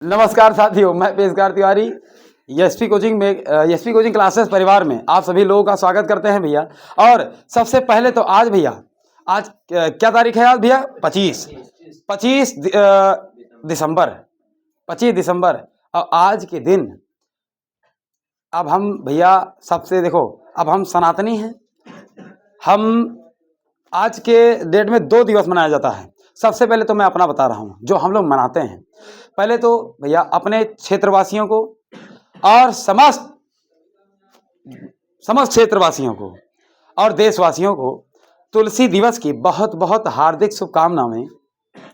नमस्कार साथियों, मैं पेशकार तिवारी एसपी कोचिंग क्लासेस परिवार में आप सभी लोगों का स्वागत करते हैं भैया। और सबसे पहले तो आज भैया, आज क्या तारीख है आज भैया? 25 दिसंबर। और आज के दिन अब हम भैया सबसे देखो, अब हम सनातनी हैं। हम आज के डेट में 2 दिवस मनाया जाता है। सबसे पहले तो मैं अपना बता रहा हूँ जो हम लोग मनाते हैं। पहले तो भैया अपने क्षेत्रवासियों को और समस्त क्षेत्रवासियों को और देशवासियों को तुलसी दिवस की बहुत बहुत हार्दिक शुभकामनाएं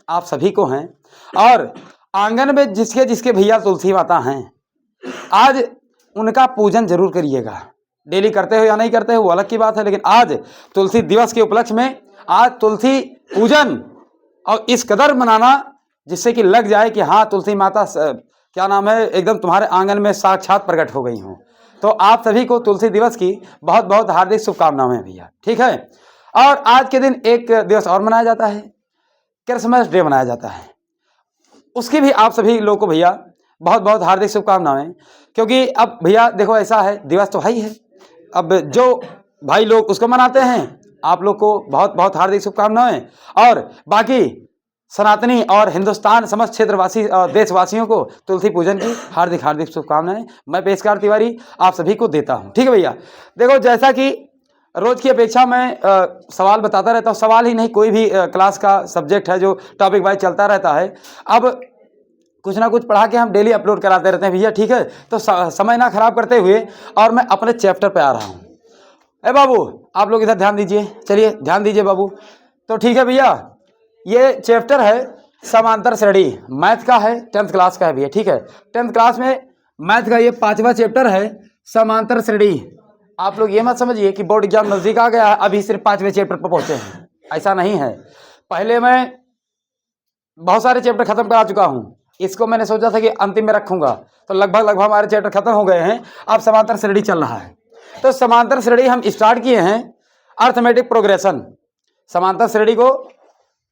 आप सभी को हैं। और आंगन में जिसके जिसके भैया तुलसी माता हैं, आज उनका पूजन जरूर करिएगा। डेली करते हो या नहीं करते हो वो अलग की बात है, लेकिन आज तुलसी दिवस के उपलक्ष्य में आज तुलसी पूजन और इस कदर मनाना जिससे कि लग जाए कि हाँ तुलसी माता क्या नाम है एकदम तुम्हारे आंगन में साक्षात प्रकट हो गई हूँ। तो आप सभी को तुलसी दिवस की बहुत बहुत हार्दिक शुभकामनाएं भैया, ठीक है। और आज के दिन एक दिवस और मनाया जाता है, क्रिसमस डे मनाया जाता है। उसकी भी आप सभी लोगों को भैया बहुत बहुत हार्दिक शुभकामनाएं। क्योंकि अब भैया देखो ऐसा है, दिवस तो है ही है, अब जो भाई लोग उसको मनाते हैं आप लोग को बहुत बहुत हार्दिक शुभकामनाएं। और बाकी सनातनी और हिंदुस्तान समस्त क्षेत्रवासी और देशवासियों को तुलसी पूजन की हार्दिक हार्दिक शुभकामनाएं मैं पेशकार तिवारी आप सभी को देता हूं, ठीक है भैया। देखो जैसा कि रोज की अपेक्षा मैं सवाल बताता रहता हूं, सवाल ही नहीं कोई भी क्लास का सब्जेक्ट है जो टॉपिक वाइज चलता रहता है। अब कुछ ना कुछ पढ़ा के हम डेली अपलोड कराते रहते हैं भैया, ठीक है। तो समय ना खराब करते हुए और मैं अपने चैप्टर पे आ रहा हूँ। ए बाबू आप लोग इधर ध्यान दीजिए, चलिए ध्यान दीजिए बाबू। तो ठीक है भैया, ये चैप्टर है समांतर श्रेणी, मैथ का है, 10th क्लास का है भैया, ठीक है। 10th क्लास में मैथ का ये 5वां चैप्टर है समांतर श्रेणी। आप लोग ये मत समझिए कि बोर्ड एग्जाम नजदीक आ गया है अभी सिर्फ 5वें चैप्टर पर पहुंचे हैं, ऐसा नहीं है। पहले मैं बहुत सारे चैप्टर खत्म करा चुका हूँ, इसको मैंने सोचा था कि अंतिम में रखूंगा, तो लगभग हमारे चैप्टर खत्म हो गए हैं। अब समांतर श्रेणी चल रहा है। तो समांतर श्रेणी हम स्टार्ट किए हैं अर्थमेटिक प्रोग्रेशन। समांतर श्रेणी को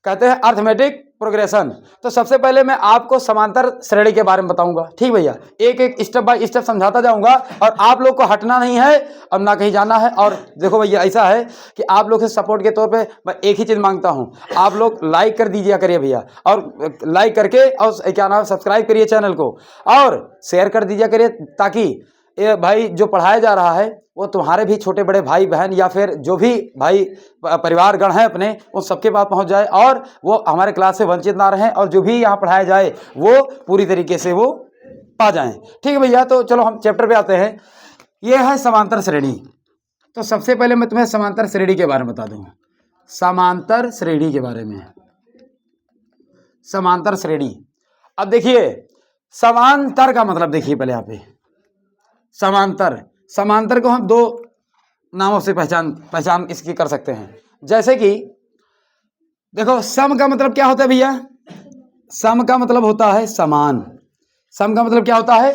कहते हैं अर्थमेटिक प्रोग्रेशन। तो सबसे पहले मैं आपको समांतर श्रेणी के बारे में बताऊंगा, ठीक भैया। एक एक स्टेप बाय स्टेप समझाता जाऊंगा और आप लोग को हटना नहीं है और ना कहीं जाना है। और देखो भैया ऐसा है कि आप लोग से सपोर्ट के तौर पे मैं एक ही चीज मांगता हूं, आप लोग लाइक कर दीजिए करिए भैया, और लाइक करके और क्या नाम सब्सक्राइब करिए चैनल को और शेयर कर दीजिए करिए, ताकि ये भाई जो पढ़ाया जा रहा है वो तुम्हारे भी छोटे बड़े भाई बहन या फिर जो भी भाई परिवार गण हैं अपने उन सबके पास पहुंच जाए और वो हमारे क्लास से वंचित ना रहें और जो भी यहाँ पढ़ाया जाए वो पूरी तरीके से वो पा जाएं, ठीक है भैया। तो चलो हम चैप्टर पे आते हैं। ये है समांतर श्रेणी। तो सबसे पहले मैं तुम्हें समांतर श्रेणी के बारे में बता दूंगा। समांतर श्रेणी के बारे में, समांतर श्रेणी। अब देखिए समांतर का मतलब देखिए पहले यहाँ पे समांतर को हम 2 नामों से पहचान इसकी कर सकते हैं। जैसे कि देखो सम का मतलब क्या होता है भैया? सम का मतलब होता है समान। सम का मतलब क्या होता है?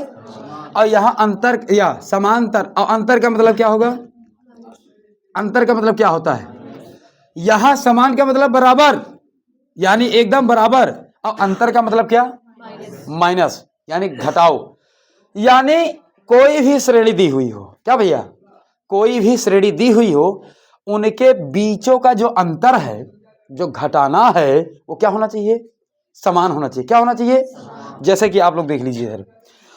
और यहाँ अंतर या समांतर, और अंतर का मतलब क्या होगा? अंतर का मतलब क्या होता है? यहाँ समान का मतलब बराबर यानी एकदम बराबर, और अंतर का मतलब क्या? माइनस यानी घटाओ। यानी कोई भी श्रेणी दी हुई हो, क्या भैया? कोई भी श्रेणी दी हुई हो, उनके बीचों का जो अंतर है, जो घटाना है, वो क्या होना चाहिए? समान होना चाहिए। क्या होना चाहिए? जैसे कि आप लोग देख लीजिए इधर,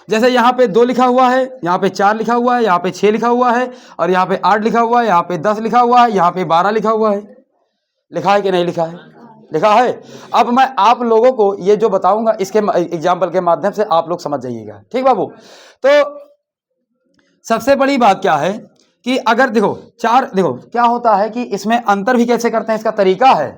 जैसे यहाँ पे 2 लिखा हुआ है, यहाँ पे 4 लिखा हुआ है, यहाँ पे 6 लिखा हुआ है, और यहाँ पे 8 लिखा हुआ है, यहाँ पे 10 लिखा हुआ है, यहाँ पे 12 लिखा हुआ है। लिखा है कि नहीं लिखा है? लिखा है। अब मैं आप लोगों को ये जो बताऊंगा इसके एग्जाम्पल के माध्यम से आप लोग समझ जाइएगा, ठीक बाबू। तो सबसे बड़ी बात क्या है कि अगर देखो 4, देखो क्या होता है कि इसमें अंतर भी कैसे करते हैं, इसका तरीका है।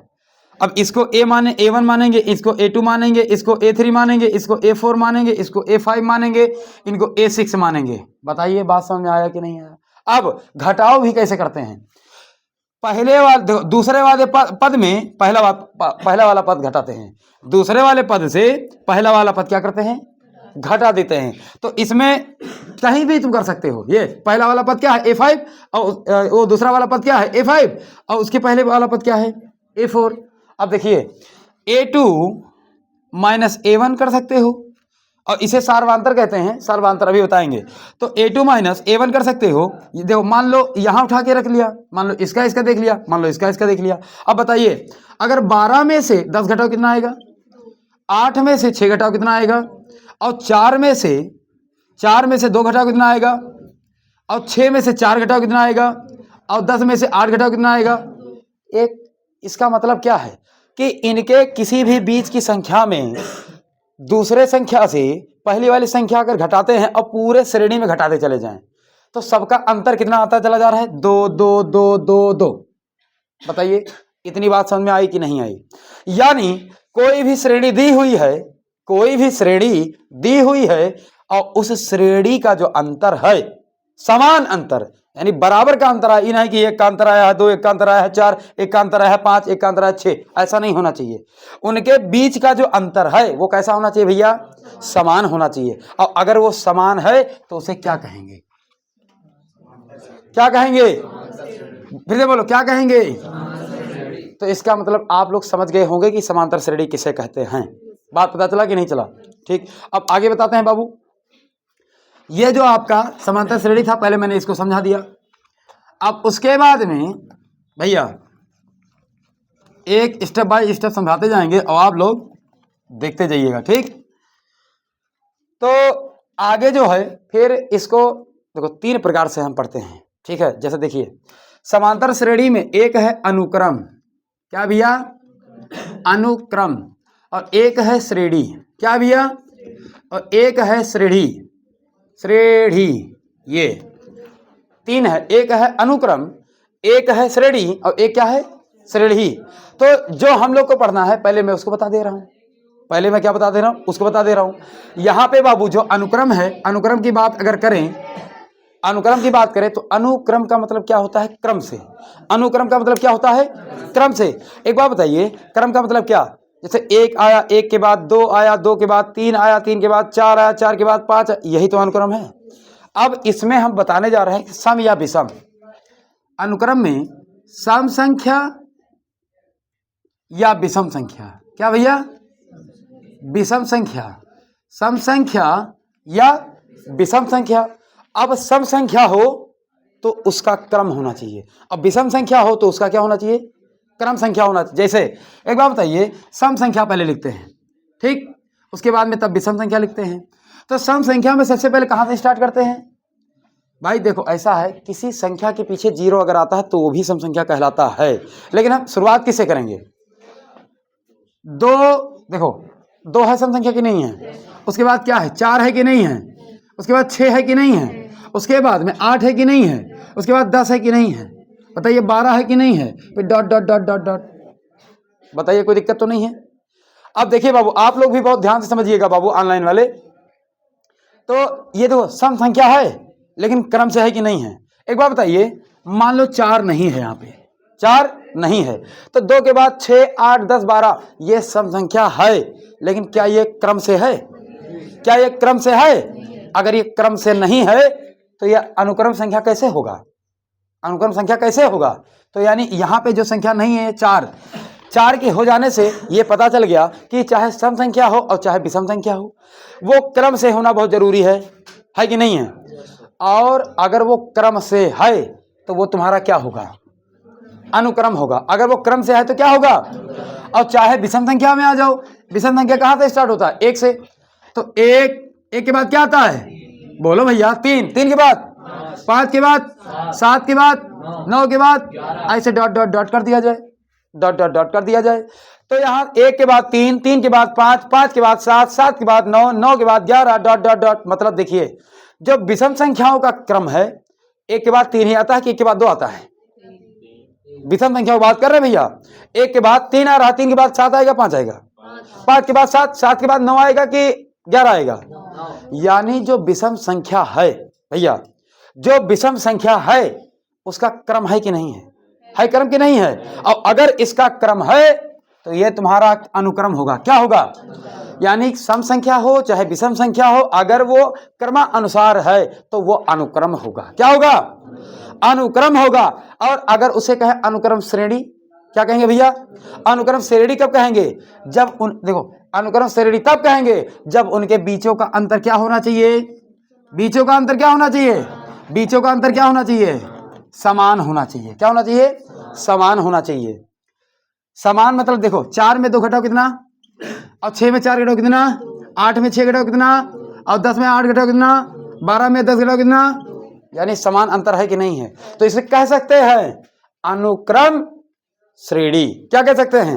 अब इसको A1 मानेंगे, इसको A2 मानेंगे, इसको A3 मानेंगे, इसको A4 मानेंगे, इसको A5 मानेंगे, इनको A6 मानेंगे। बताइए बात समझ में आया कि नहीं आया? अब घटाओ भी कैसे करते हैं? पहले वाले दूसरे वाले पद में पहला वाला पद घटाते हैं, दूसरे वाले पद से पहला वाला पद क्या करते हैं? घटा देते हैं। तो इसमें कहीं भी तुम कर सकते हो। ये पहला वाला पद क्या है? A5, और वो दूसरा वाला पद क्या है? A5, और उसके पहले वाला पद क्या है? A4। अब देखिए A2 - A1 कर सकते हो, और इसे सार्वधातुक कहते हैं, सार्वधातुक अभी बताएंगे। तो A2 माइनस A1 कर सकते हो। ये देखो, मान लो यहां उठा के रख लिया, मान लो इसका इसका देख लिया, मान लो इसका इसका देख लिया। अब बताइए, अगर 12 में से 10 घटाओ कितना आएगा, 8 में से 6 घटाओ कितना आएगा, और 4 में से 2 घटाओ कितना आएगा, और 6 में से 4 घटाओ कितना आएगा, और 10 में से 8 घटाओ कितना आएगा। एक इसका मतलब क्या है कि इनके किसी भी बीच की संख्या में दूसरे संख्या से पहली वाली संख्या अगर घटाते हैं और पूरे श्रेणी में घटाते चले जाएं तो सबका अंतर कितना आता चला जा रहा है, 2 2 2 2 2। बताइए इतनी बात समझ में आई कि नहीं आई। यानी कोई भी श्रेणी दी हुई है, कोई भी श्रेणी दी हुई है और उस श्रेणी का जो अंतर है समान अंतर, यानी बराबर का अंतर है, ये नहीं कि एक का अंतर आया है 2, एक का अंतर आया है 4, एक का अंतर आया है 5, एक का अंतर आया है 6, ऐसा नहीं होना चाहिए। उनके बीच का जो अंतर है वो कैसा होना चाहिए भैया, समान होना चाहिए। और अगर वो समान है तो उसे क्या कहेंगे, क्या कहेंगे, फिर से बोलो क्या कहेंगे। तो इसका मतलब आप लोग समझ गए होंगे कि समांतर श्रेणी किसे कहते हैं। बात पता चला कि नहीं चला। ठीक, अब आगे बताते हैं बाबू। ये जो आपका समांतर श्रेणी था, पहले मैंने इसको समझा दिया। अब उसके बाद में भैया एक स्टेप बाय स्टेप समझाते जाएंगे और आप लोग देखते जाइएगा। ठीक, तो आगे जो है फिर इसको देखो 3 प्रकार से हम पढ़ते हैं। ठीक है, जैसे देखिए समांतर श्रेणी में एक है अनुक्रम, क्या भैया, अनुक्रम, और एक है श्रेणी, क्या भैया, और एक है श्रेणी, श्रेणी, ये 3 है। एक है अनुक्रम, एक है श्रेणी और एक क्या है, श्रेणी। तो जो हम लोग को पढ़ना है पहले मैं उसको बता दे रहा हूं, पहले मैं क्या बता दे रहा हूं, उसको बता दे रहा हूं। यहां पे बाबू जो अनुक्रम है, अनुक्रम की बात अगर करें, अनुक्रम की बात करें तो अनुक्रम का मतलब क्या होता है, क्रम से। अनुक्रम का मतलब क्या होता है, क्रम से। एक बात बताइए, क्रम का मतलब क्या, जैसे 1 आया, 1 के बाद 2 आया, 2 के बाद 3 आया, 3 के बाद 4 आया, 4 के बाद 5, यही तो अनुक्रम है। अब इसमें हम बताने जा रहे हैं कि सम या विषम। अनुक्रम में सम संख्या या विषम संख्या, क्या भैया, विषम संख्या, सम संख्या या विषम संख्या। अब सम संख्या हो तो उसका क्रम होना चाहिए, अब विषम संख्या हो तो उसका क्या होना चाहिए, क्रम संख्या होना चाहिए। जैसे एक बात बताइए, सम संख्या पहले लिखते हैं, ठीक, उसके बाद में तब विषम संख्या लिखते हैं। तो सम संख्या में सबसे पहले कहां से स्टार्ट करते हैं भाई, देखो ऐसा है, किसी संख्या के पीछे 0 अगर आता है तो वो भी सम संख्या कहलाता है। लेकिन हम शुरुआत किससे करेंगे, 2, देखो 2 है सम संख्या की नहीं है, उसके बाद क्या है, 4 है कि नहीं है, उसके बाद 6 है कि नहीं है, उसके बाद में 8 है कि नहीं है, उसके बाद 10 है कि नहीं है, बताइए 12 है कि नहीं है, फिर dot dot dot dot dot, बताइए कोई दिक्कत तो नहीं है। अब देखिए बाबू, आप लोग भी बहुत ध्यान से समझिएगा बाबू, ऑनलाइन वाले। तो ये देखो सम संख्या है लेकिन क्रम से है कि नहीं है। एक बात बताइए, मान लो 4 नहीं है, यहाँ पे 4 नहीं है, तो 2 के बाद 6 8 10 12 ये सम संख्या है, लेकिन क्या ये क्रम से है, क्या ये क्रम से है। अगर ये क्रम से नहीं है तो ये अनुक्रम संख्या कैसे होगा, अनुक्रम संख्या कैसे होगा। तो यानी यहाँ पे जो संख्या नहीं है 4 के हो जाने से ये पता चल गया कि चाहे सम संख्या हो और चाहे विषम संख्या हो, वो क्रम से होना बहुत जरूरी है कि नहीं है। और अगर वो क्रम से है तो वो तुम्हारा क्या होगा, अनुक्रम होगा। अगर वो क्रम से है तो क्या होगा, और चाहे विषम संख्या में आ जाओ, विषम संख्या कहां से स्टार्ट होता है, 1 से। तो 1 के बाद क्या आता है, बोलो भैया, 3 के बाद 5 के बाद 7 के बाद 9 के बाद, ऐसे डॉट डॉट डॉट कर दिया जाए, डॉट डॉट डॉट कर दिया जाए। तो यहाँ 1 के बाद 3, 3 के बाद 5, 5 के बाद 7, 7 के बाद 9, 9 के बाद 11, डॉट डॉट डॉट। मतलब देखिए, जो विषम संख्याओं का क्रम है 1 के बाद 3 ही आता है कि 1 के बाद 2 आता है, विषम संख्या की बात कर रहे हैं भैया। 1 के बाद 3 आ रहा, 3 के बाद 7 आएगा, 5 आएगा, 5 के बाद 7, 7 के बाद 9 आएगा कि 11 आएगा। यानी जो विषम संख्या है भैया, जो विषम संख्या है उसका क्रम है कि नहीं है क्रम कि नहीं है। और अगर इसका क्रम है तो यह तुम्हारा अनुक्रम होगा, क्या होगा, यानी सम संख्या हो चाहे विषम संख्या हो, अगर वो क्रमानुसार है तो वो अनुक्रम होगा, क्या होगा, अनुक्रम होगा। और अगर उसे कहे अनुक्रम श्रेणी, क्या कहेंगे भैया, अनुक्रम श्रेणी कब कहेंगे, जब देखो अनुक्रम श्रेणी तब कहेंगे जब उनके बीचों का अंतर क्या होना चाहिए, बीचों का अंतर क्या होना चाहिए, बीचों का अंतर क्या होना चाहिए, समान होना चाहिए। क्या होना चाहिए, समान होना चाहिए। समान मतलब देखो 4 में 2 घटाओ कितना, और 6 में 4 घटाओ कितना, 8 में 6 घटाओ कितना, और 10 में 8 घटाओ कितना, 12 में 10 घटाओ कितना, यानी समान अंतर है कि नहीं है। तो इसे कह सकते हैं अनुक्रम श्रेणी। क्या कह सकते हैं।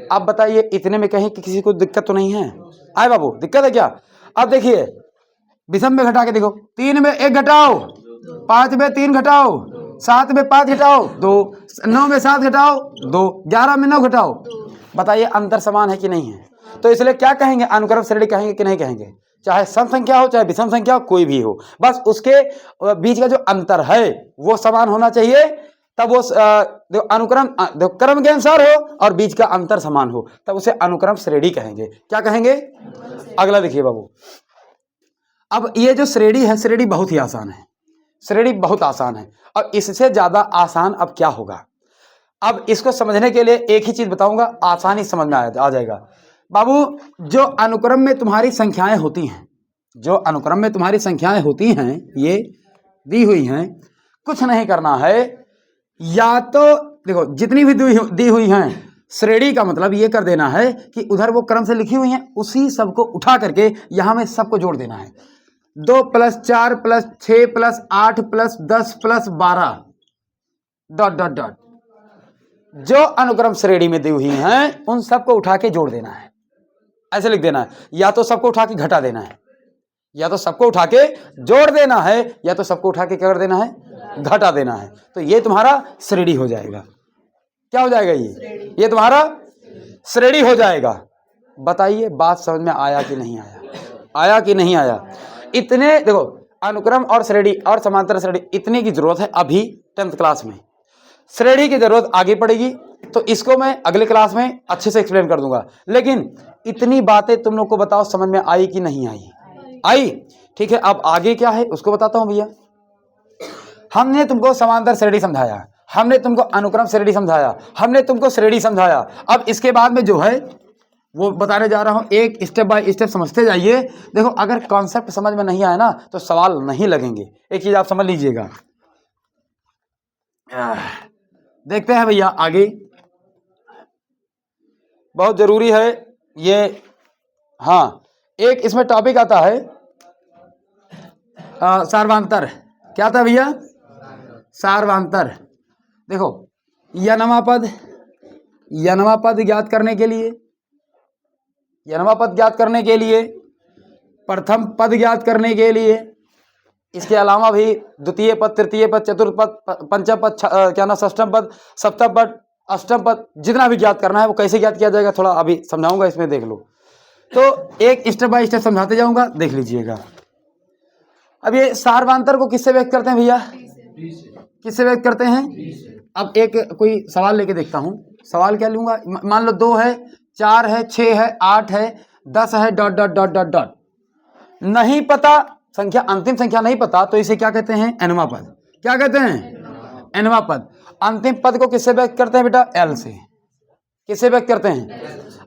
अब बताइए इतने में कहीं कि किसी को दिक्कत तो नहीं है। आए बाबू दिक्कत है क्या। अब देखिए विषम में घटा के देखो, 3 में 1 घटाओ, 5 में 3 घटाओ, 7 में 5 घटाओ 2, 9 में 7 घटाओ 2, 11 में 9 घटाओ। बताइए अंतर समान है कि नहीं है। तो इसलिए क्या कहेंगे, अनुक्रम श्रेणी कहेंगे कि नहीं कहेंगे। चाहे सम संख्या हो चाहे विषम संख्या हो, कोई भी हो, बस उसके बीच का जो अंतर है वो समान होना चाहिए। तब वो अनुक्रम क्रम के अनुसार हो और बीच का अंतर समान हो, तब उसे अनुक्रम श्रेणी कहेंगे। क्या कहेंगे। अगला देखिए बाबू, अब ये जो श्रेणी है, श्रेणी बहुत ही आसान है, श्रेणी बहुत आसान है। और इससे ज्यादा आसान अब क्या होगा। अब इसको समझने के लिए एक ही चीज बताऊंगा, आसानी समझ में आ जाएगा। बाबू जो अनुक्रम में तुम्हारी संख्याएं होती हैं, जो अनुक्रम में तुम्हारी संख्याएं होती हैं, ये दी हुई हैं, कुछ नहीं करना है। या तो देखो जितनी भी दी हुई हैं, श्रेणी का मतलब ये कर देना है कि उधर वो क्रम से लिखी हुई हैं, उसी सबको उठा करके यहां में सबको जोड़ देना है। 2 + 4 + 6 + 8 + 10 + 12 ... जो अनुक्रम श्रेणी में दी हुई हैं उन सबको उठा के जोड़ देना है। ऐसे लिख देना है, या तो सबको उठा के घटा देना है, या तो सबको उठा के जोड़ देना है, या तो सबको उठा के क्या कर देना है, घटा देना है। तो ये तुम्हारा श्रेणी हो जाएगा। क्या हो जाएगा, ये तुम्हारा श्रेणी हो जाएगा। बताइए बात समझ में आया कि नहीं आया, आया कि नहीं आया। इतने देखो अनुक्रम और श्रेणी और समांतर श्रेणी इतने की जरूरत है अभी 10th क्लास में। श्रेणी की जरूरत आगे पड़ेगी, तो इसको मैं अगले क्लास में अच्छे से एक्सप्लेन कर दूंगा। लेकिन इतनी बातें तुम लोग को बताओ समझ में आई कि नहीं आई, आई। ठीक है, अब आगे क्या है उसको बताता हूं भैया। हमने तुमको समांतर श्रेणी समझाया, हमने तुमको अनुक्रम श्रेणी समझाया, हमने तुमको श्रेणी समझाया। अब इसके बाद में जो है वो बताने जा रहा हूं, एक स्टेप बाय स्टेप समझते जाइए। देखो अगर कॉन्सेप्ट समझ में नहीं आया ना तो सवाल नहीं लगेंगे। एक चीज आप समझ लीजिएगा, देखते हैं भैया आगे, बहुत जरूरी है ये। हाँ, एक इसमें टॉपिक आता है सार्वांतर। क्या था भैया, सार्वांतर। देखो यनवा पद ज्ञात करने के लिए, यनवा पद ज्ञात करने के लिए, प्रथम पद ज्ञात करने के लिए, इसके अलावा भी द्वितीय पद, तृतीय पद, चतुर्थ पद, पंचम पद, क्या ना षष्ठम पद, सप्तम पद, अष्टम पद, जितना भी ज्ञात करना है वो कैसे ज्ञात किया जाएगा थोड़ा अभी समझाऊंगा, इसमें देख लो। तो एक स्टेप बाय स्टेप समझाते जाऊंगा, देख लीजिएगा। अब ये सार्वांतर को किससे व्यक्त करते हैं भैया, किससे व्यक्त करते हैं। अब एक कोई सवाल लेके देखता हूं, सवाल क्या लूंगा, मान लो 2 है, 4 है, 6 है, 8 है, 10 है, ... नहीं पता संख्या, अंतिम संख्या नहीं पता, तो इसे क्या कहते हैं, एनवा पद। क्या कहते हैं, एनवा पद। अंतिम पद को किससे व्यक्त करते हैं बेटा, एल से। किससे व्यक्त करते हैं।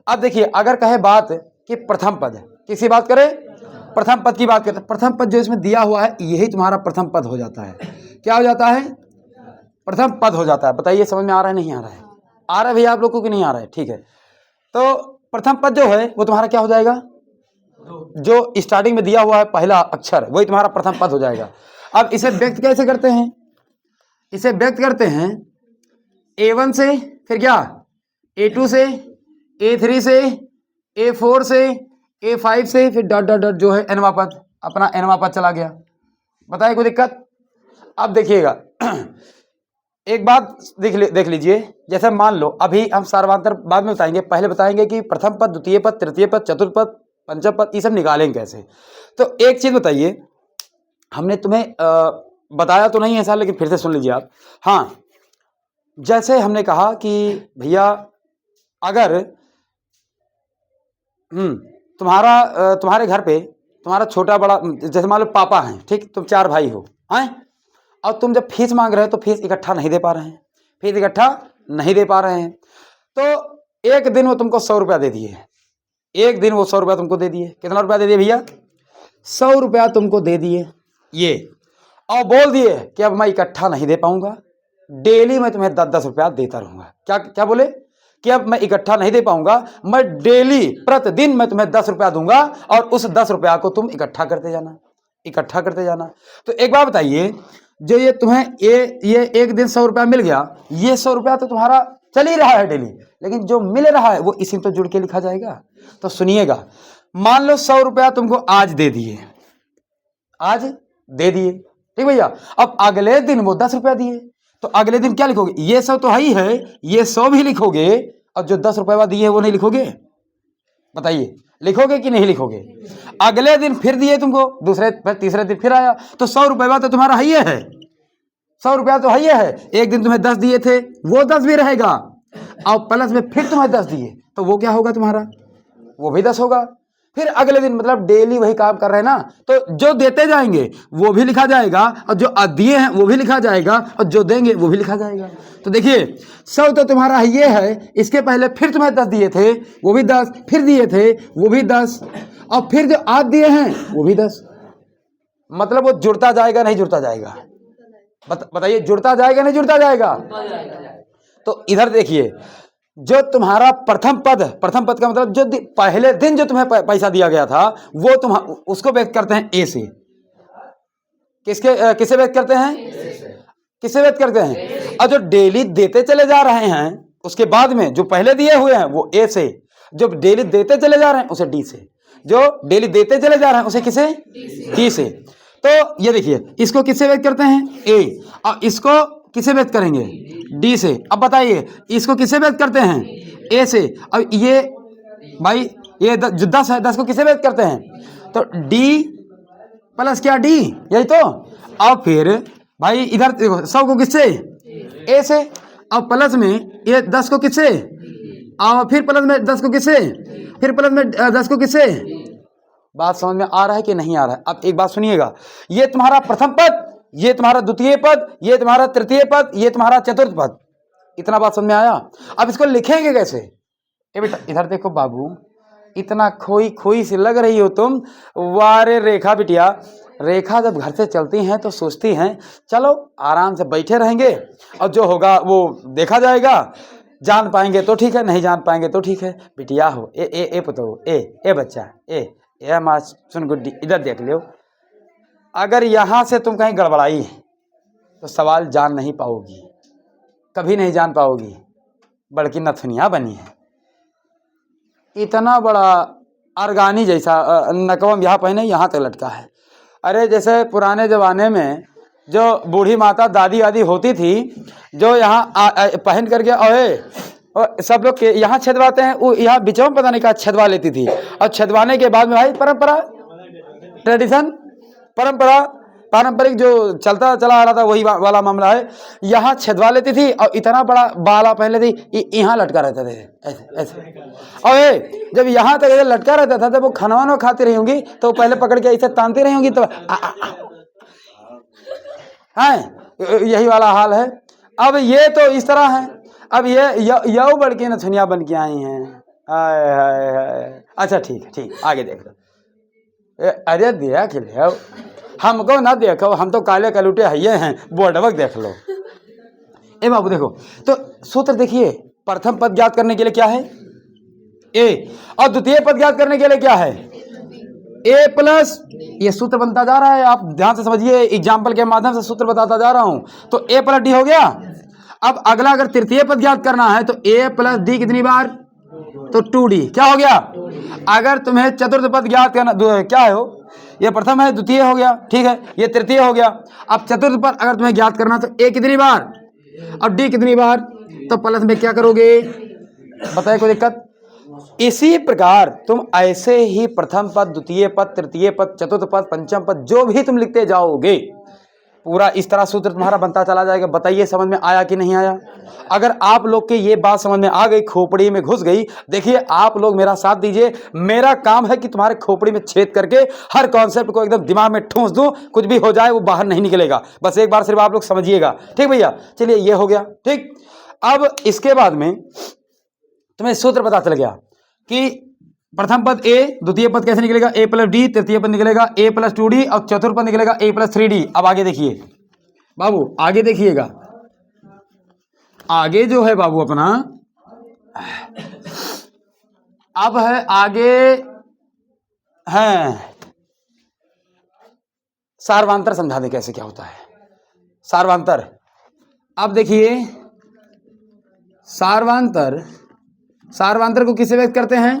अब देखिए अगर कहे बात कि प्रथम पद, किसी बात करे, प्रथम पद की बात करते हैं, प्रथम पद जो इसमें दिया हुआ है यही तुम्हारा प्रथम पद हो जाता है। क्या हो जाता है, प्रथम पद हो जाता है। बताइए समझ में आ रहा है नहीं आ रहा है, आ रहा है भैया आप लोगों को कि नहीं आ रहा है। ठीक है, तो प्रथम पद जो है वो तुम्हारा क्या हो जाएगा, जो स्टार्टिंग में दिया हुआ है पहला अक्षर वही तुम्हारा प्रथम पद हो जाएगा। अब इसे व्यक्त कैसे करते हैं, इसे व्यक्त करते हैं A1 से, फिर क्या A2 से, A3 से, A4 से, A5 से, फिर ... जो है एनवा पद, अपना एनवा पद चला गया। बताइए कोई दिक्कत। अब देखिएगा एक बात देख लीजिए, जैसे मान लो अभी हम सार्वांतर बाद में बताएंगे, पहले बताएंगे कि प्रथम पद, द्वितीय पद, तृतीय पद, चतुर्थ पद, पंचम पद, ये सब निकालेंगे कैसे। तो एक चीज बताइए, हमने तुम्हें बताया तो नहीं ऐसा, लेकिन फिर से सुन लीजिए आप। हाँ, जैसे हमने कहा कि भैया अगर तुम्हारे घर पे तुम्हारा छोटा बड़ा, जैसे मान लो पापा हैं, ठीक, तुम 4 भाई हो, हैं, और तुम जब फीस मांग रहे हो तो फीस इकट्ठा नहीं दे पा रहे हैं, तो एक दिन वो तुमको 100 रुपया दे दिए, एक दिन वो 100 रुपया तुमको दे दिए। कितना रुपया दे दिए भैया? 100 रुपया तुमको दे दिए ये, और बोल दिए कि अब मैं इकट्ठा नहीं दे पाऊंगा, डेली मैं तुम्हें 10-10 रुपया देता रहूंगा। क्या क्या बोले कि अब मैं इकट्ठा नहीं दे पाऊंगा, मैं डेली प्रतिदिन मैं तुम्हें 10 रुपया दूंगा और उस 10 रुपया को तुम इकट्ठा करते जाना, इकट्ठा करते जाना। तो एक बात बताइए, जो ये तुम्हें ये एक दिन 100 रुपया मिल गया, ये 100 रुपया तो तुम्हारा चल ही रहा है डेली, लेकिन जो मिल रहा है वो इसी में तो जुड़ के लिखा जाएगा। तो सुनिएगा, मान लो 100 रुपया तुमको आज दे दिए, आज दे दिए, ठीक भैया। अब अगले दिन वो 10 रुपया दिए, तो अगले दिन क्या लिखोगे? ये 100 तो है ही है, ये 100 भी लिखोगे, और जो 10 रुपया दिए वो नहीं लिखोगे? बताइए, लिखोगे कि नहीं लिखोगे? अगले दिन फिर दिए तुमको, दूसरे फिर तीसरे दिन फिर आया, तो 100 रुपया तो तुम्हारा है ही है, 100 रुपया तो है ही है। एक दिन तुम्हें 10 दिए थे, वो 10 भी रहेगा, और प्लस में फिर तुम्हें 10 दिए, तो वो क्या होगा तुम्हारा? वो भी 10 होगा। फिर अगले दिन, मतलब डेली वही काम कर रहे हैं ना, तो जो देते जाएंगे वो भी लिखा जाएगा, और जो दिए हैं वो भी लिखा जाएगा, और जो देंगे वो भी लिखा जाएगा। तो देखिए, 100 तो तुम्हारा ये है, इसके पहले फिर तुम्हें 10 दिए थे, वो भी 10, फिर दिए थे वो भी 10, और फिर जो आज दिए हैं वो भी 10। मतलब वो जुड़ता जाएगा नहीं जुड़ता जाएगा? बताइए, जुड़ता जाएगा नहीं जुड़ता जाएगा? तो इधर देखिए, जो तुम्हारा प्रथम पद का मतलब जो पहले दिन जो तुम्हें पैसा दिया गया था, वो तुम उसको व्यक्त करते हैं ए से। किसे व्यक्त करते हैं? किसे व्यक्त करते हैं? और जो डेली देते चले जा रहे हैं उसके बाद में जो पहले दिए हुए हैं वो ए से, जो डेली देते चले जा रहे हैं उसे डी से, जो डेली देते चले जा रहे हैं उसे किसे? डी से। तो ये देखिए, इसको किससे व्यक्त करते हैं? ए, और इसको किसे व्यक्त करेंगे? डी से। अब बताइए, इसको किसे व्यक्त करते हैं? ए से। अब ये भाई ये जो 10 है, 10 को किसे व्यक्त करते हैं? तो डी प्लस क्या? डी, यही तो। अब फिर भाई इधर देखो, 100 को किससे? ए से। अब प्लस में ये 10 को किससे? और फिर प्लस में 10 को किससे? फिर प्लस में 10 को किससे? बात समझ में आ रहा है कि नहीं आ रहा है? अब एक बात सुनिएगा, ये तुम्हारा प्रथम पद, ये तुम्हारा द्वितीय पद, ये तुम्हारा तृतीय पद, ये तुम्हारा चतुर्थ पद। इतना बात समझ में आया? अब इसको लिखेंगे कैसे? ए बेटा इधर देखो बाबू, इतना खोई खोई सी लग रही हो तुम। वारे रेखा बिटिया, रेखा जब घर से चलती हैं तो सोचती हैं चलो आराम से बैठे रहेंगे और जो होगा वो देखा जाएगा, जान पाएंगे तो ठीक है, नहीं जान पाएंगे तो ठीक है। बिटिया हो, ए पुतो, ए बच्चा, ए माँ सुन गुड्डी, इधर देख लो, अगर यहाँ से तुम कहीं गड़बड़ाई तो सवाल जान नहीं पाओगी, कभी नहीं जान पाओगी, बल्कि नथुनिया बनी है। इतना बड़ा अरगानी जैसा नकवम यहाँ पहने, यहाँ तक लटका है। अरे जैसे पुराने ज़माने में जो बूढ़ी माता दादी आदि होती थी, जो यहाँ पहन करके और सब लोग के यहाँ छेदवाते हैं, वो यहाँ बिचों में पता नहीं क्या छेदवा लेती थी, और छेदवाने के बाद में भाई परंपरा, ट्रेडिशन, पारंपरिक जो चलता चला आ रहा था वही वाला मामला है। यहाँ छेदवा लेती थी और इतना बड़ा बाला पहन लेती, यहाँ लटका रहते थे ऐसे ऐसे। और जब यहाँ तक लटका रहता था, जब वो खाना खाती रही होंगी तो पहले पकड़ के ऐसे तानती रही होंगी, तो है यही वाला हाल है। अब ये तो इस तरह है, अब ये यऊ बड़की नथुनिया बन के आई हैं। अच्छा ठीक है, आगे देख लो। अरे दिया कि ले हमको ना देखो, हम तो काले कलूटे हइये हैं, बोर्डवक देख लो। ए बाबू देखो, तो सूत्र देखिए, प्रथम पद ज्ञात करने के लिए क्या है? ए, और द्वितीय पद ज्ञात करने के लिए क्या है? ए प्लस, ये सूत्र बनता जा रहा है, आप ध्यान से समझिए, एग्जाम्पल के माध्यम से सूत्र बताता जा रहा हूं। तो ए प्लस डी हो गया। अब अगला अगर तृतीय पद ज्ञात करना है तो ए प्लस डी कितनी बार? तो 2d। क्या हो गया? अगर तुम्हें चतुर्थ पद ज्ञात करना, क्या है हो, ये प्रथम है, द्वितीय हो गया, ठीक है, ये तृतीय हो गया। अब चतुर्थ पद अगर तुम्हें ज्ञात करना तो ए कितनी बार और डी कितनी बार? तो प्लस में क्या करोगे? बताए कोई दिक्कत? इसी प्रकार तुम ऐसे ही प्रथम पद, द्वितीय पद, तृतीय पद, चतुर्थ पद, पंचम पद जो भी तुम लिखते जाओगे, पूरा इस तरह सूत्र तुम्हारा बनता चला जाएगा। बताइए समझ में आया कि नहीं आया? अगर आप लोग के ये बात समझ में आ गई, खोपड़ी में घुस गई, देखिए आप लोग मेरा साथ दीजिए, मेरा काम है कि तुम्हारे खोपड़ी में छेद करके हर कॉन्सेप्ट को एकदम दिमाग में ठूंस दूं, कुछ भी हो जाए वो बाहर नहीं निकलेगा। बस एक बार सिर्फ आप लोग समझिएगा, ठीक भैया? चलिए ये हो गया, ठीक। अब इसके बाद में तुम्हें सूत्र पता चल गया कि प्रथम पद ए, द्वितीय पद कैसे निकलेगा a प्लस डी, तृतीय पद निकलेगा a प्लस 2d और चतुर्थ पद निकलेगा a प्लस 3d। अब आगे देखिए बाबू, आगे देखिएगा, आगे जो है बाबू अपना, अब है आगे है सार्वांतर, समझा दे कैसे क्या होता है सार्वांतर। अब देखिए सार्वांतर, सार्वांतर को किससे व्यक्त करते हैं,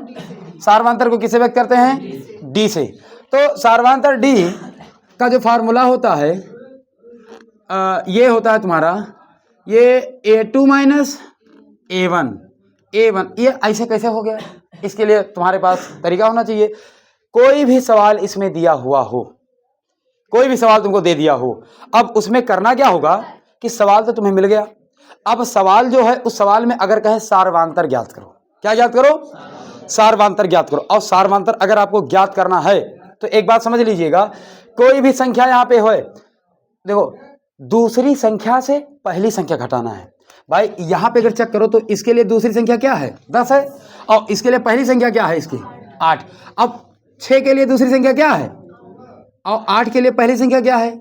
सार्वांतर को किससे व्यक्त करते हैं, डी से। तो सार्वांतर डी का जो फार्मूला होता है ये होता है तुम्हारा, ये a2 माइनस a1, ये ऐसे कैसे हो गया, इसके लिए तुम्हारे पास तरीका होना चाहिए। कोई भी सवाल इसमें दिया हुआ हो, कोई भी सवाल तुमको दे दिया हो, अब उसमें करना क्या होगा कि सवाल तो तुम्हें मिल गया, अब सवाल जो है उस सवाल में अगर कहे सार्वांतर ज्ञात करो, क्या ज्ञात करो, सार्वांतर ज्ञात करो। और सार्वांतर अगर आपको ज्ञात करना है तो एक बात समझ लीजिएगा, कोई भी संख्या यहाँ पे हो, देखो दूसरी संख्या से पहली संख्या घटाना है भाई। यहाँ पे अगर चेक करो तो इसके लिए दूसरी संख्या क्या है, 10 है, और इसके लिए पहली संख्या क्या है इसकी, 8। अब 6 के लिए दूसरी संख्या क्या है, और 8 के लिए पहली संख्या क्या है,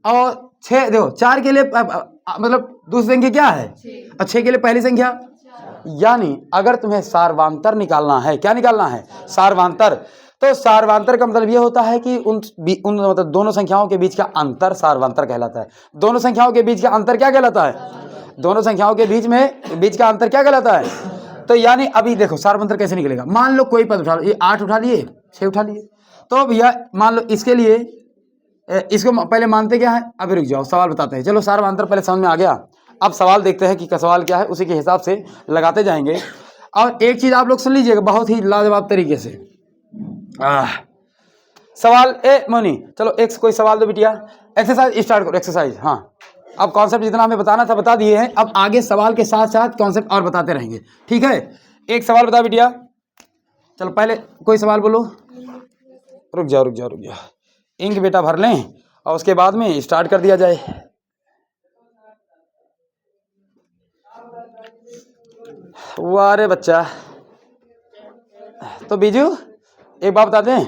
और 6 देखो 4 के लिए मतलब दूसरी संख्या क्या है, और 6 के लिए पहली संख्या। यानी अगर तुम्हें सार्वांतर निकालना है, क्या निकालना है, सार्वांतर, तो सार्वांतर का मतलब ये होता है कि उन मतलब दोनों संख्याओं के बीच का अंतर सार्वांतर कहलाता है। दोनों संख्याओं के बीच का अंतर क्या कहलाता है, दोनों संख्याओं के बीच का अंतर क्या कहलाता है। तो यानी अभी देखो सार्वांतर कैसे निकलेगा, मान लो कोई पद उठा लो, ये 8 उठा लिए, 6 उठा लिए, तो भैया मान लो इसके लिए, इसको पहले मानते क्या है, अभी रुक जाओ सवाल बताते हैं। चलो सार्वांतर पहले समझ में आ गया, अब सवाल देखते हैं कि सवाल क्या है, उसी के हिसाब से लगाते जाएंगे। और एक चीज आप लोग सुन लीजिएगा बहुत ही लाजवाब तरीके से, सवाल ए मोनी, चलो एक कोई सवाल दो बिटिया, एक्सरसाइज स्टार्ट करो, एक्सरसाइज। हाँ अब कॉन्सेप्ट जितना हमें बताना था बता दिए हैं, अब आगे सवाल के साथ साथ कॉन्सेप्ट और बताते रहेंगे, ठीक है। एक सवाल बता बिटिया, चलो पहले कोई सवाल बोलो, रुक जाओ, इंक बेटा भर लें और उसके बाद में स्टार्ट कर दिया जाए। वाह रे बच्चा, तो बीजू एक बात बता दें,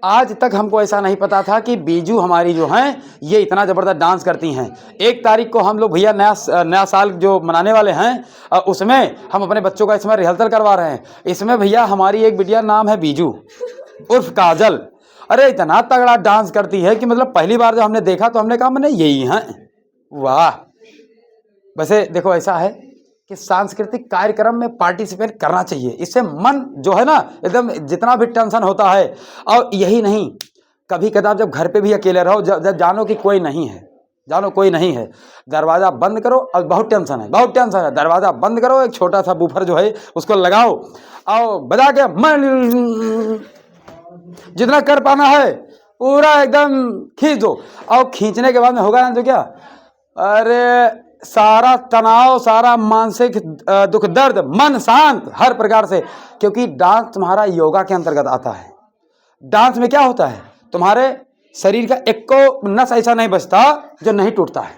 आज तक हमको ऐसा नहीं पता था कि बीजू हमारी जो हैं ये इतना ज़बरदस्त डांस करती हैं। 1 तारीख को हम लोग भैया नया साल जो मनाने वाले हैं उसमें हम अपने बच्चों का इसमें रिहर्सल करवा रहे हैं। इसमें भैया हमारी एक बिटिया नाम है बीजू उर्फ काजल, अरे इतना तगड़ा डांस करती है कि मतलब पहली बार जब हमने देखा तो हमने कहा मैंने यही हैं। वाह, वैसे देखो ऐसा है कि सांस्कृतिक कार्यक्रम में पार्टिसिपेट करना चाहिए, इससे मन जो है ना एकदम जितना भी टेंशन होता है, और यही नहीं कभी कदार जब घर पे भी अकेले रहो, जब जानो कि कोई नहीं है, जानो कोई नहीं है, दरवाज़ा बंद करो, और बहुत टेंशन है, दरवाज़ा बंद करो, एक छोटा सा बूफर जो है उसको लगाओ और बजा के मन जितना कर पाना है पूरा एकदम खींच दो, और खींचने के बाद में होगा ना तो क्या, अरे सारा तनाव, सारा मानसिक दुख दर्द, मन शांत हर प्रकार से, क्योंकि डांस तुम्हारा योगा के अंतर्गत आता है। डांस में क्या होता है, तुम्हारे शरीर का एक को नस ऐसा नहीं बचता जो नहीं टूटता है,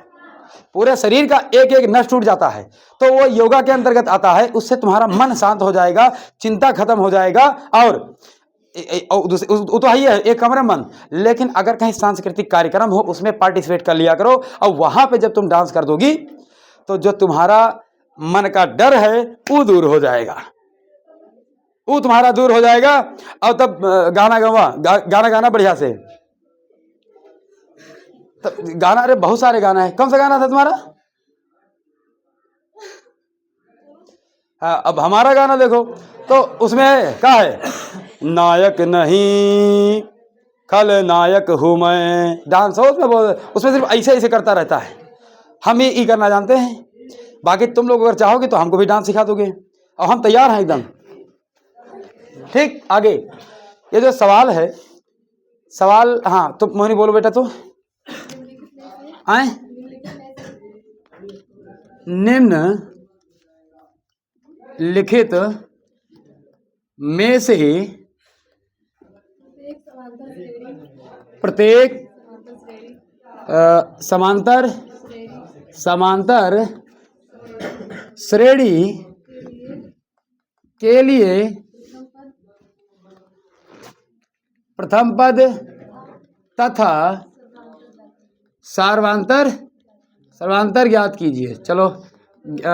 पूरे शरीर का एक एक नस टूट जाता है, तो वो योगा के अंतर्गत आता है। उससे तुम्हारा मन शांत हो जाएगा, चिंता खत्म हो जाएगा, और वो तो ही है एक कमरे मन। लेकिन अगर कहीं सांस्कृतिक कार्यक्रम हो उसमें पार्टिसिपेट कर लिया करो, और वहां पे जब तुम डांस कर दोगी तो जो तुम्हारा मन का डर है वो दूर हो जाएगा, वो तुम्हारा दूर हो जाएगा, और तब गाना गाना बढ़िया से, तब गाना, अरे बहुत सारे गाना है, कौन सा गाना था तुम्हारा, हाँ अब हमारा गाना देखो तो उसमें क्या है, नायक नहीं खलनायक हूँ मैं, डांस हो उसमें सिर्फ ऐसे ऐसे करता रहता है, हम ही करना जानते हैं। बाकी तुम लोग अगर चाहोगे तो हमको भी डांस सिखा दोगे, और हम तैयार हैं एकदम। ठीक, आगे ये जो सवाल है, सवाल, हाँ तो मोहिनी बोलो बेटा, तो आए निम्न लिखित में से प्रत्येक समांतर श्रेणी के लिए प्रथम पद तथा सर्वांतर सर्वांतर ज्ञात कीजिए। चलो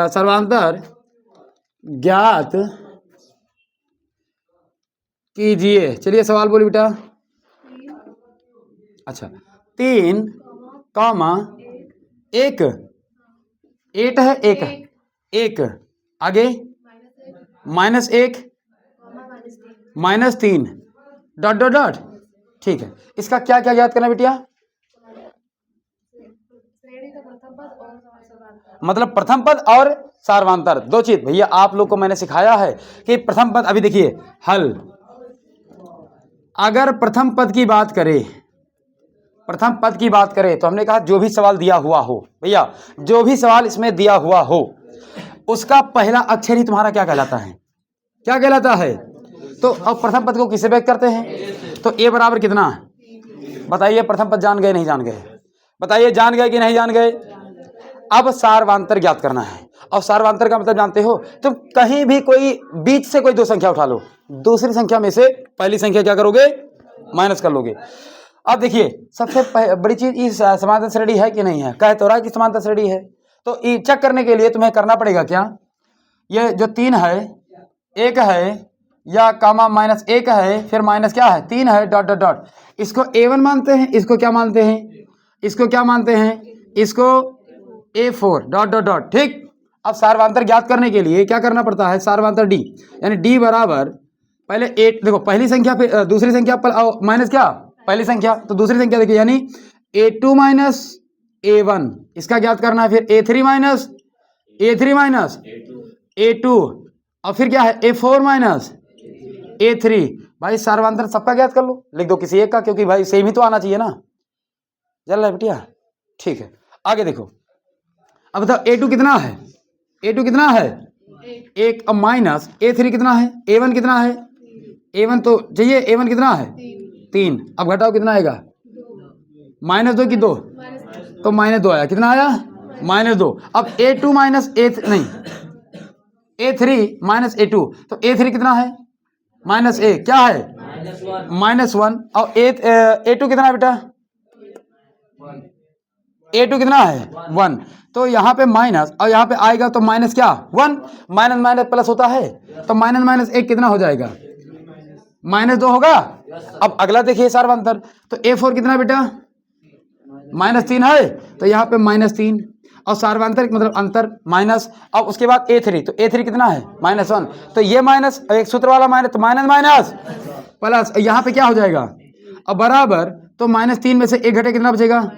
सर्वांतर ज्ञात कीजिए। चलिए सवाल बोलिए बेटा। अच्छा 3 कॉमा 1 8 है, एक आगे -1 -3 डॉट डॉट डॉट। ठीक है, इसका क्या क्या याद करना बेटिया? मतलब प्रथम पद और सार्वधातुक दो चीज। भैया आप लोग को मैंने सिखाया है कि प्रथम पद, अभी देखिए हल, अगर प्रथम पद की बात करें, प्रथम पद की बात करें तो हमने कहा जो भी सवाल दिया हुआ हो, भैया जो भी सवाल इसमें दिया हुआ हो उसका पहला अक्षर ही तुम्हारा क्या कहलाता है? क्या कहलाता है? तो अब प्रथम पद को किससे व्यक्त करते हैं? तो ए बराबर कितना? बताइए, प्रथम पद जान गए नहीं जान गए? बताइए, जान गए कि नहीं जान गए? अब सार्वांतर ज्ञात करना है। और सार्वांतर का मतलब जानते हो? तुम कहीं भी कोई बीच से कोई दो संख्या उठा लो, दूसरी संख्या में से पहली संख्या क्या करोगे? माइनस कर लोगे। अब देखिए सबसे बड़ी चीज, इस समांतर श्रेणी है कि नहीं है? कहे तो रहा कि समांतर श्रेणी है, तो चेक करने के लिए तुम्हें करना पड़ेगा क्या? ये जो 3 है, 1 है या कामा -1 है, फिर माइनस क्या है? 3 है डॉट डॉट डॉट। इसको A1 मानते हैं, इसको क्या मानते हैं? इसको क्या मानते हैं? इसको A4 डॉट डॉट डॉट। ठीक, अब सार्वांतर ज्ञात करने के लिए क्या करना पड़ता है? सार्वांतर D, यानी D बराबर पहले 8, देखो पहली संख्या पे दूसरी संख्या पर माइनस क्या? पहली संख्या, तो दूसरी संख्या देखिए, यानी A2 माइनस A1, इसका ज्ञात करना है। फिर A3 माइनस A2, और फिर क्या है? A4 minus A3। भाई सार्वांतर सबका ज्ञात कर लो, लिख दो किसी एक का, क्योंकि भाई सेम ही तो आना चाहिए ना। चल रहा है बेटिया? ठीक है, आगे देखो। अब बताओ A2 कितना है? A2 कितना है? 1। अब माइनस A3 कितना है? A1 कितना है? A1 तो चाहिए, A1 कितना है? 3। अब घटाओ कितना आएगा? -2 की 2, तो -2 आया। कितना आया? -2। अब A2 minus A3 minus A2, तो A3 कितना है? -1, क्या है? -1। और A2 कितना है बेटा? A2 कितना है? 1। तो यहाँ पे माइनस, और यहाँ पे आएगा तो माइनस क्या? 1। माइनस माइनस प्लस होता है, तो माइनस -1 कितना हो जाएगा? -2 होगा। अब अगला देखिए सार्वांतर, तो A4 कितना बेटा? -3 है, तो यहाँ पे -3, और सार्वांतर मतलब अंतर माइनस। अब उसके बाद A3, तो A3 कितना है? -1, तो ये माइनस, एक सूत्र वाला माइनस, तो माइनस माइनस प्लस, यहाँ पे क्या हो जाएगा? अब बराबर, तो -3 में से 1 घटे कितना बचेगा?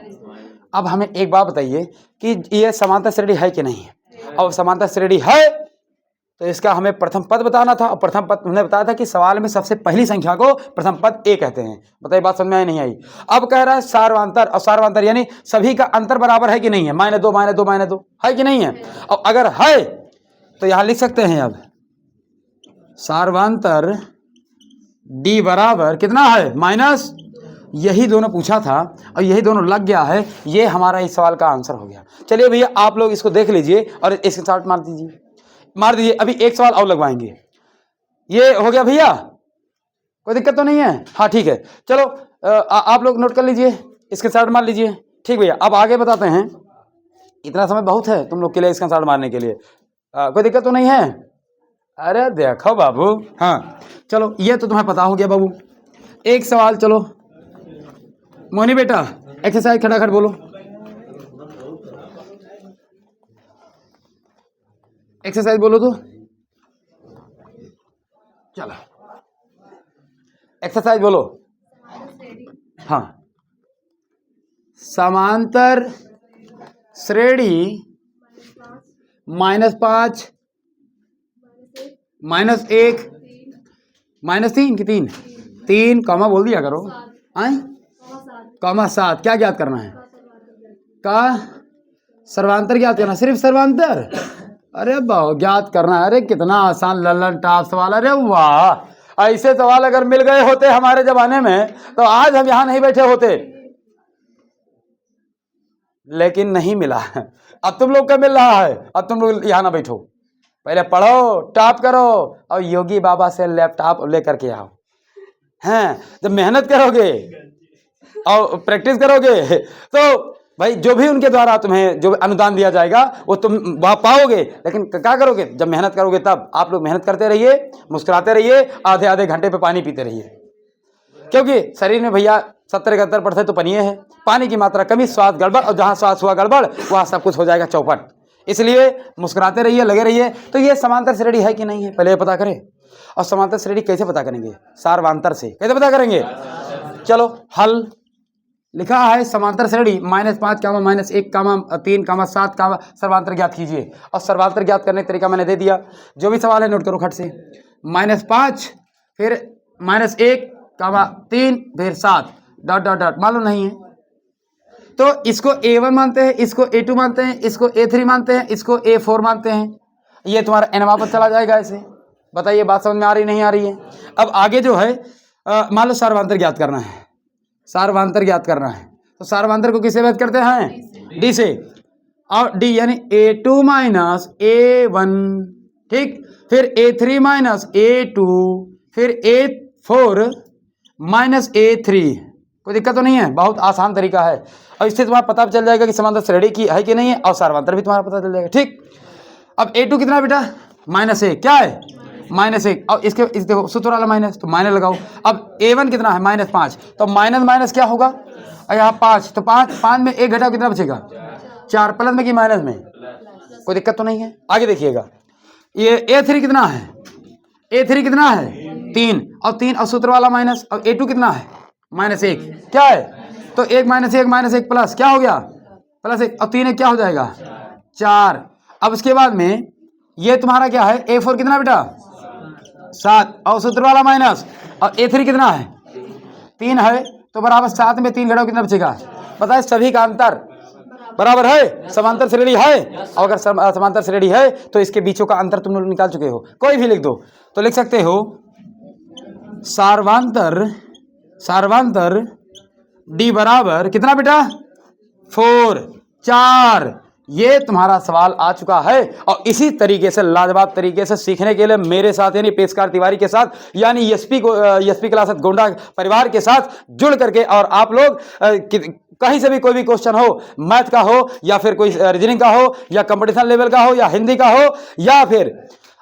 अब हमें एक बात बताइए कि ये समांतर श्रेणी है कि नहीं है? और समांतर श्रेणी है तो इसका हमें प्रथम पद बताना था, और प्रथम पद हमने बताया था कि सवाल में सबसे पहली संख्या को प्रथम पद A कहते हैं। बताइए, बात समझ में आई नहीं आई? अब कह रहा है सार्वांतर, और सार्वांतर यानी सभी का अंतर बराबर है कि नहीं है? -2 -2 -2 है कि नहीं है? और अगर है तो यहां लिख सकते हैं, अब सार्वांतर D बराबर कितना है? माइनस। यही दोनों पूछा था और यही दोनों लग गया है, ये हमारा इस सवाल का आंसर हो गया। चलिए भैया आप लोग इसको देख लीजिए और इसके साथ मार दीजिए, मार दीजिए। अभी एक सवाल और लगवाएंगे। ये हो गया भैया, कोई दिक्कत तो नहीं है? हाँ ठीक है, चलो आप लोग नोट कर लीजिए, इसके साथ मार लीजिए। ठीक भैया, अब आगे बताते हैं। इतना समय बहुत है तुम लोग के लिए इसका साथ मारने के लिए, कोई दिक्कत तो नहीं है? अरे देखो बाबू, हाँ चलो, ये तो तुम्हें पता हो गया बाबू। एक सवाल, चलो मोनी बेटा एक्सरसाइज खड़ाखड़ बोलो, एक्सरसाइज बोलो तो। चलो एक्सरसाइज बोलो। हाँ, समांतर श्रेणी -5 -1 -3 की 3 कॉमा बोल दिया करो, आए कॉमा 7। क्या ज्ञात करना है? का सर्वांतर ज्ञात करना, सिर्फ सर्वांतर। अरे बहुत ज्ञात करना है। अरे कितना आसान लल्लन टाप सवाल। अरे वाह, ऐसे सवाल अगर मिल गए होते हमारे जमाने में तो आज हम यहां नहीं बैठे होते, लेकिन नहीं मिला। अब तुम लोग का मिल रहा है, अब तुम लोग यहां ना बैठो, पहले पढ़ो, टॉप करो और योगी बाबा से लैपटॉप लेकर के आओ। हैं। जब मेहनत करोगे और प्रैक्टिस करोगे तो भाई जो भी उनके द्वारा तुम्हें जो अनुदान दिया जाएगा वो तुम वहाँ पाओगे। लेकिन क्या करोगे? जब मेहनत करोगे तब। आप लोग मेहनत करते रहिए, मुस्कुराते रहिए, आधे आधे घंटे पे पानी पीते रहिए, क्योंकि शरीर में भैया 70-71% तो पानी है। पानी की मात्रा कमी, स्वाद गड़बड़, और जहाँ स्वाद हुआ गड़बड़ वहाँ सब कुछ हो जाएगा चौपट। इसलिए मुस्कुराते रहिए, लगे रहिए। तो ये समांतर श्रेणी है कि नहीं है, पहले ये पता करें। और समांतर श्रेणी कैसे पता करेंगे? सार्वांतर से। कैसे पता करेंगे? चलो हल लिखा है समांतर श्रेणी -5, -1, -3, -7 सर्वांतर ज्ञात कीजिए। और सर्वांतर ज्ञात करने का तरीका मैंने दे दिया। जो भी सवाल है नोट करो खट से। -5 फिर -1, -3 फिर 7 ... मालूम नहीं है तो इसको A1 मानते हैं, इसको A2 मानते हैं, इसको A3 मानते हैं, इसको A4 मानते हैं। ये तुम्हारा n वापस चला जाएगा ऐसे। बताइए बात समझ में आ रही नहीं आ रही है? अब आगे जो है मान लो सार्वांतर ज्ञात करना है। सार्वांतर ज्ञात करना है तो सार्वांतर को किससे व्यक्त करते हैं? D से। और D यानी A2 - A1, ठीक। फिर A3 - A2, फिर A4 - A3। कोई दिक्कत तो नहीं है? बहुत आसान तरीका है। और इससे तुम्हारा पता चल जाएगा कि समांतर श्रेणी की है कि नहीं है, और सार्वांतर भी तुम्हारा पता चल जाएगा, ठीक। अब A2 कितना बेटा? -1। क्या है? -1। और इसके देखो सूत्र वाला माइनस, तो माइनस लगाओ। अब A1 कितना है? -5। तो माइनस माइनस क्या होगा? और यहाँ 5, तो 5 में 1 घटाओ, कितना बचेगा? 4। प्लस में कि माइनस में? कोई दिक्कत तो नहीं है? आगे देखिएगा, ये A3 कितना है? A3 कितना है? 3। और 3 और सूत्र वाला माइनस। और A2 कितना है? -1। क्या है? तो 1 - 1 प्लस क्या हो गया? +1। और 3 क्या हो जाएगा? 4। अब उसके बाद में ये तुम्हारा क्या है? A4 कितना बेटा? 7। और सूत्र वाला माइनस। और A3 कितना है? 3 है। तो बराबर 7 में 3 घटाओ, कितना बचेगा? बताए सभी का अंतर बराबर है। समांतर श्रेणी है। और अगर समांतर श्रेणी है तो इसके बीचों का अंतर तुम लोग निकाल चुके हो। कोई भी लिख दो तो लिख सकते हो सार्वांतर D बराबर कितना बेटा? 4, 4। ये तुम्हारा सवाल आ चुका है। और इसी तरीके से लाजवाब तरीके से सीखने के लिए मेरे साथ यानी पेशकार तिवारी के साथ यानी एसपी क्लास गोंडा परिवार के साथ जुड़ करके, और आप लोग कहीं से भी कोई भी क्वेश्चन हो, मैथ का हो या फिर कोई रीजनिंग का हो या कंपटीशन लेवल का हो या हिंदी का हो, या फिर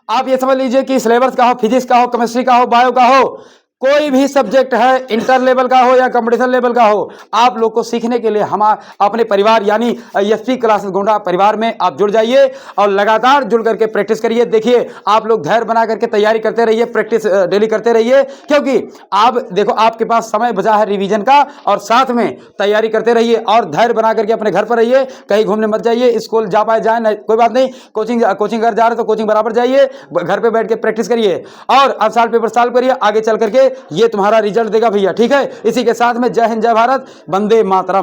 आप ये समझ लीजिए कि सिलेबस का हो, फिजिक्स का हो, केमिस्ट्री का हो, बायो का हो, कोई भी सब्जेक्ट है, इंटर लेवल का हो या कंपटीशन लेवल का हो, आप लोग को सीखने के लिए हम अपने परिवार यानी एसपी क्लासेस गोंडा परिवार में आप जुड़ जाइए और लगातार जुड़ करके प्रैक्टिस करिए। देखिए आप लोग धैर्य बना करके तैयारी करते रहिए, प्रैक्टिस डेली करते रहिए, क्योंकि आप देखो आपके पास समय बचा है रिवीजन का, और साथ में तैयारी करते रहिए और धैर्य बना करके अपने घर पर रहिए। कहीं घूमने मत जाइए, स्कूल जा पाए जाए कोई बात नहीं, कोचिंग घर जा रहे तो कोचिंग बराबर जाइए, घर पे बैठ के प्रैक्टिस करिए और अब साल पेपर सॉल्व करिए। आगे चल करके ये तुम्हारा रिजल्ट देगा भैया, ठीक है। इसी के साथ में जय हिंद, जय भारत, वंदे मातरम।